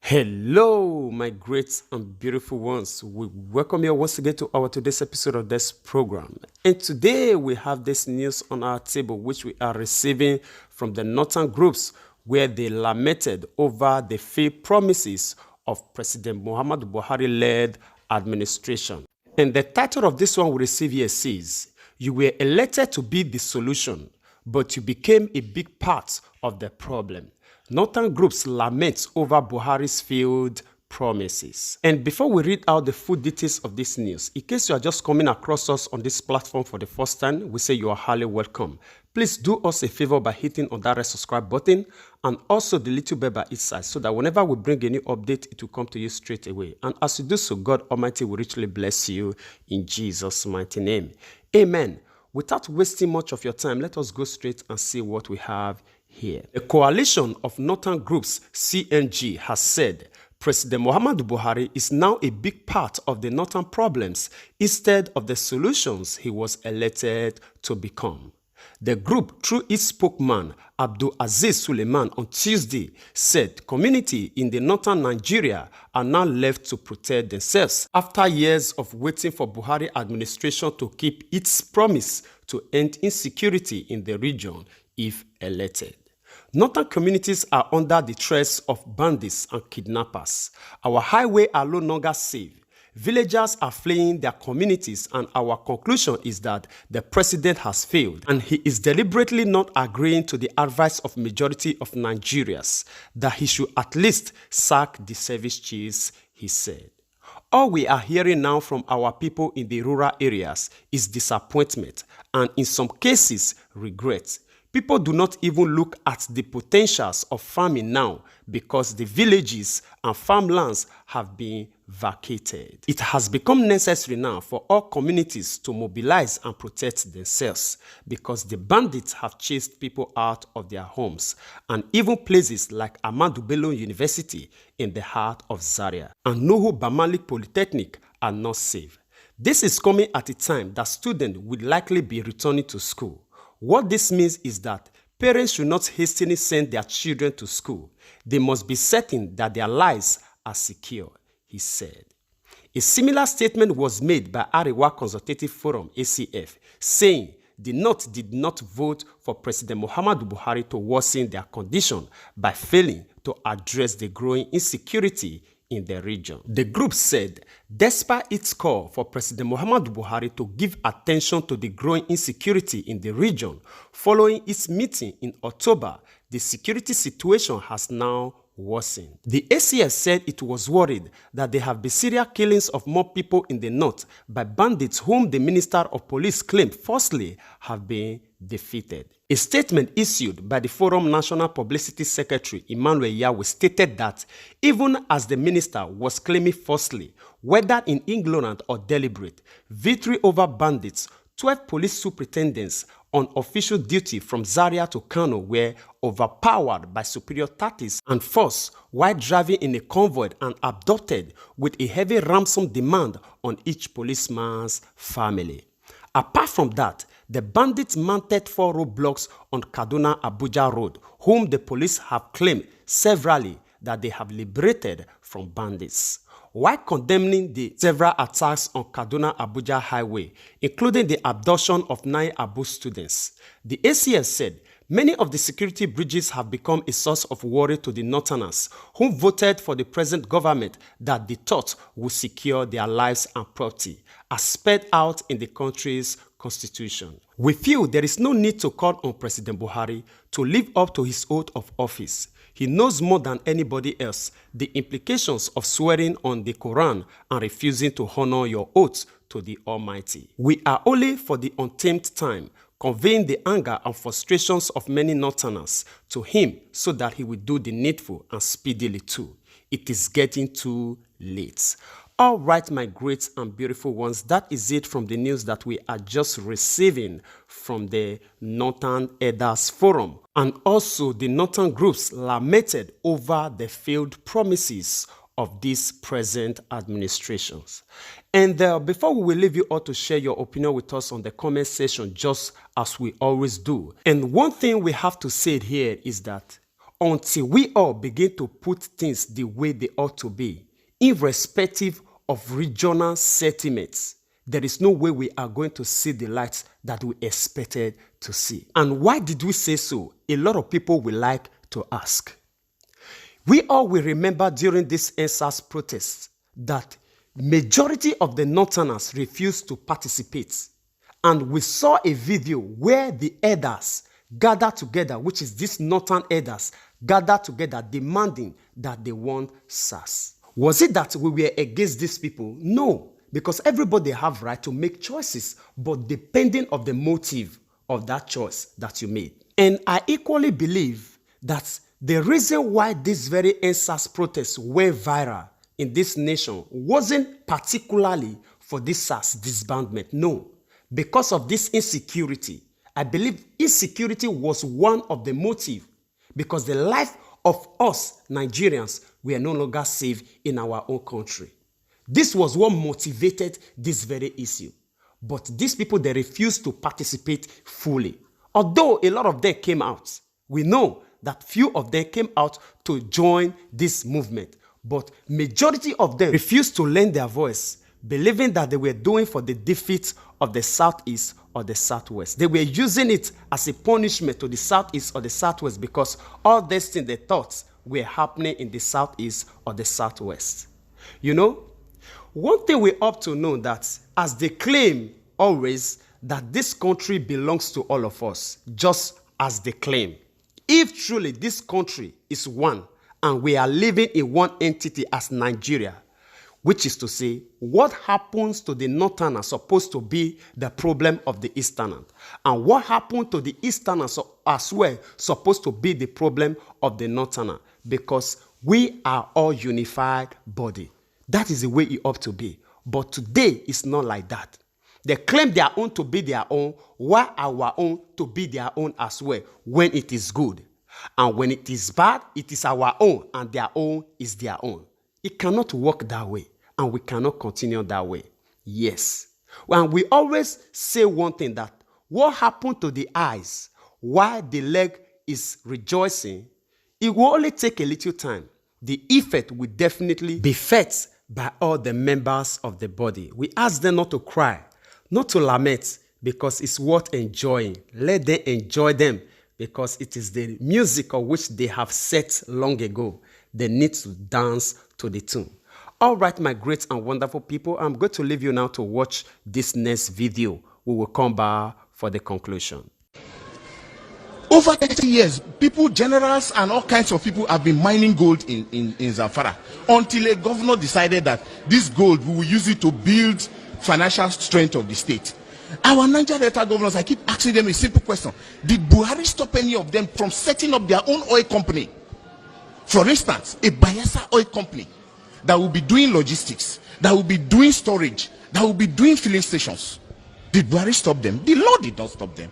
Hello, my great and beautiful ones. We welcome you once again to our today's episode of this program. And today we have this news on our table, which we are receiving from the northern groups, where they lamented over the failed promises of President Muhammadu Buhari-led administration. And the title of this one we receive here says, "You were elected to be the solution, but you became a big part of the problem." Northern groups lament over Buhari's failed promises. And before we read out the full details of this news, in case you are just coming across us on this platform for the first time, we say you are highly welcome. Please do us a favor by hitting on that red subscribe button and also the little bell by its side so that whenever we bring a new update, it will come to you straight away. And as you do so, God Almighty will richly bless you in Jesus' mighty name. Amen. Without wasting much of your time, let us go straight and see what we have here. A coalition of northern groups, CNG, has said President Muhammadu Buhari is now a big part of the northern problems instead of the solutions he was elected to become. The group, through its spokesman, Abdul Aziz Suleiman, on Tuesday, said community in the northern Nigeria are now left to protect themselves after years of waiting for Buhari administration to keep its promise to end insecurity in the region if elected. Northern communities are under the threats of bandits and kidnappers. Our highways are no longer safe. Villagers are fleeing their communities, and our conclusion is that the president has failed and he is deliberately not agreeing to the advice of majority of Nigerians that he should at least sack the service chiefs, he said. All we are hearing now from our people in the rural areas is disappointment and in some cases regret. People do not even look at the potentials of farming now because the villages and farmlands have been vacated. It has become necessary now for all communities to mobilize and protect themselves because the bandits have chased people out of their homes, and even places like Ahmadu Bello University in the heart of Zaria and Nuhu Bamalik Polytechnic are not safe. This is coming at a time that students will likely be returning to school. What this means is that parents should not hastily send their children to school. They must be certain that their lives are secure, he said. A similar statement was made by Arewa Consultative Forum, ACF, saying the North did not vote for President Muhammadu Buhari to worsen their condition by failing to address the growing insecurity in the region. The group said, despite its call for President Muhammadu Buhari to give attention to the growing insecurity in the region, following its meeting in October, the security situation has now worsened. The ACS said it was worried that there have been serial killings of more people in the north by bandits whom the Minister of Police claimed falsely have been defeated. A statement issued by the Forum National Publicity Secretary Emmanuel Yahweh stated that even as the minister was claiming falsely, whether in ignorant or deliberate, victory over bandits, 12 police superintendents on official duty from Zaria to Kano were overpowered by superior tactics and force while driving in a convoy and abducted with a heavy ransom demand on each policeman's family. Apart from that, the bandits mounted 4 roadblocks on Kaduna-Abuja Road, whom the police have claimed severally that they have liberated from bandits. While condemning the several attacks on Kaduna-Abuja Highway, including the abduction of 9 Abu students, the ACS said many of the security breaches have become a source of worry to the Northerners who voted for the present government that they thought would secure their lives and property, as spelled out in the country's constitution. We feel there is no need to call on President Buhari to live up to his oath of office. He knows more than anybody else the implications of swearing on the Quran and refusing to honor your oath to the Almighty. We are only for the untamed time conveying the anger and frustrations of many Northerners to him so that he will do the needful and speedily too. It is getting too late. All right, my great and beautiful ones, that is it from the news that we are just receiving from the Northern Elders Forum. And also the Northern groups lamented over the failed promises of these present administrations. And before we will leave you all to share your opinion with us on the comment section, just as we always do. And one thing we have to say here is that until we all begin to put things the way they ought to be, irrespective of regional sentiments, there is no way we are going to see the light that we expected to see. And why did we say so? A lot of people will like to ask. We all will remember during this EndSARS protest that majority of the Northerners refused to participate. And we saw a video where the elders gathered together, which is these Northern elders, gathered together demanding that they want SARS. Was it that we were against these people? No, because everybody have right to make choices, but depending on the motive of that choice that you made. And I equally believe that the reason why this very EndSARS protest went viral in this nation wasn't particularly for this SARS disbandment. No, because of this insecurity. I believe insecurity was one of the motives, because the life of us Nigerians were no longer safe in our own country. This was what motivated this very issue. But these people, they refused to participate fully. Although a lot of them came out, we know that few of them came out to join this movement. But majority of them refused to lend their voice, believing that they were doing for the defeat of the Southeast or the Southwest. They were using it as a punishment to the Southeast or the Southwest, because all these things they thought were happening in the Southeast or the Southwest. You know, one thing we ought to know, that as they claim always that this country belongs to all of us, just as they claim, if truly this country is one and we are living in one entity as Nigeria, which is to say, what happens to the Northerners supposed to be the problem of the Easterners, and what happened to the Easterners as well supposed to be the problem of the Northerners, because we are all unified body. That is the way it ought to be. But today, it's not like that. They claim their own to be their own, while our own to be their own as well, when it is good. And when it is bad, it is our own, and their own is their own. It cannot work that way, and we cannot continue that way. Yes. And we always say one thing, that what happened to the eyes while the leg is rejoicing, it will only take a little time. The effect will definitely be felt by all the members of the body. We ask them not to cry, not to lament, because it's worth enjoying. Let them enjoy them, because it is the music of which they have set long ago. They need to dance to the tune. All right, my great and wonderful people, I'm going to leave you now to watch this next video. We will come back for the conclusion. Over 30 years, people, generals, and all kinds of people have been mining gold in Zamfara, until a governor decided that this gold, we will use it to build financial strength of the state. Our Niger Delta governors, I keep asking them a simple question. Did Buhari stop any of them from setting up their own oil company? For instance, a Bayelsa oil company that will be doing logistics, that will be doing storage, that will be doing filling stations. Did Buhari stop them? The law did not stop them.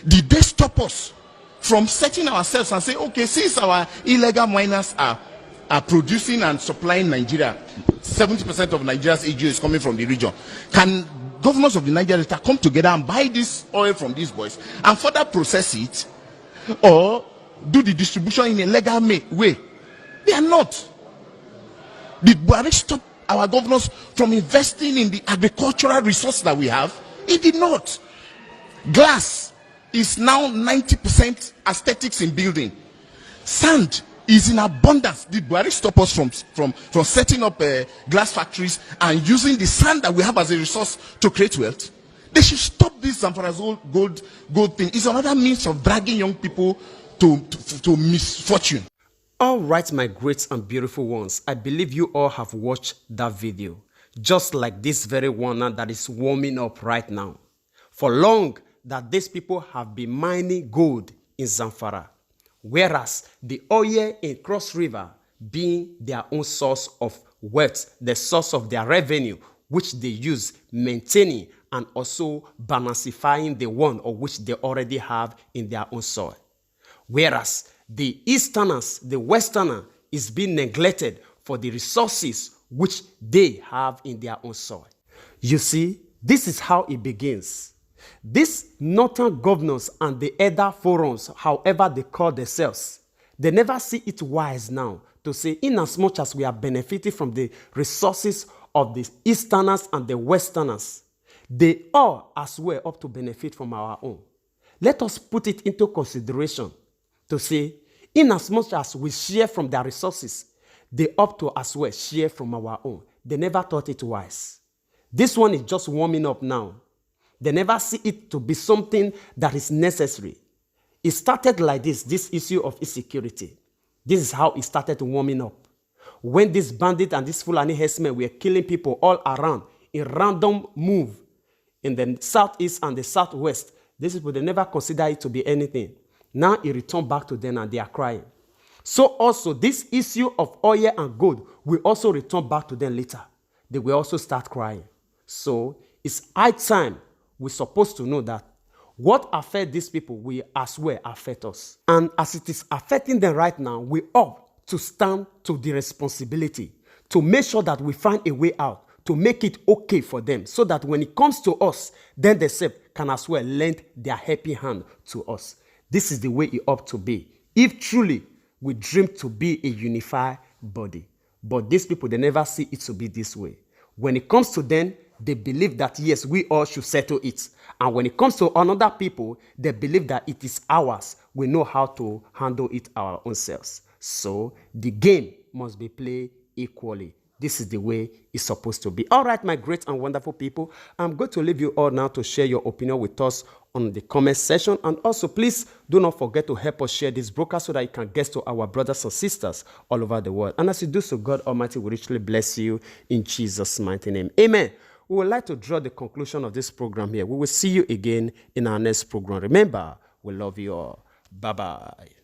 Did they stop us from setting ourselves and say, okay, since our illegal miners are producing and supplying Nigeria, 70% of Nigeria's AGO is coming from the region, can governors of the Niger Delta come together and buy this oil from these boys and further process it, or do the distribution in a legal way? They are not. Did Buhari stop our governors from investing in the agricultural resource that we have? He did not. Glass is now 90% aesthetics in building. Sand is in abundance. Did Buhari stop us from setting up glass factories and using the sand that we have as a resource to create wealth? They should stop this Zamfara's gold thing. It's another means of dragging young people to misfortune. All right, my great and beautiful ones, I believe you all have watched that video, just like this very one that is warming up right now. For long, that these people have been mining gold in Zamfara, whereas the oil in Cross River being their own source of wealth, the source of their revenue, which they use maintaining and also balancifying the one of which they already have in their own soil. Whereas the Easterners, the Westerner, is being neglected for the resources which they have in their own soil. You see, this is how it begins. These northern governors and the other forums, however they call themselves, They never see it wise now to say, in as much as we are benefiting from the resources of the Easterners and the Westerners, they all as well up to benefit from our own. Let us put it into consideration to say, in as much as we share from their resources, they ought to as well share from our own. They never thought it wise. This one is just warming up now. They never see it to be something that is necessary. It started like this issue of insecurity. This is how it started warming up. When this bandit and this Fulani herdsmen were killing people all around in random move in the southeast and the southwest, these people, they never consider it to be anything. Now it returned back to them and they are crying. So also this issue of oil and gold will also return back to them later. They will also start crying. So it's high time we're supposed to know that what affects these people will as well affect us. And as it is affecting them right now, we ought to stand to the responsibility to make sure that we find a way out, to make it okay for them, so that when it comes to us, then they can as well lend their helping hand to us. This is the way it ought to be, if truly we dream to be a unified body. But these people, they never see it to be this way. When it comes to them, they believe that, yes, we all should settle it. And when it comes to another people, they believe that it is ours. We know how to handle it our own selves. So the game must be played equally. This is the way it's supposed to be. All right, my great and wonderful people, I'm going to leave you all now to share your opinion with us on the comment section. And also, please do not forget to help us share this broadcast so that it can get to our brothers and sisters all over the world. And as you do so, God Almighty will richly bless you in Jesus' mighty name. Amen. We would like to draw the conclusion of this program here. We will see you again in our next program. Remember, we love you all. Bye-bye.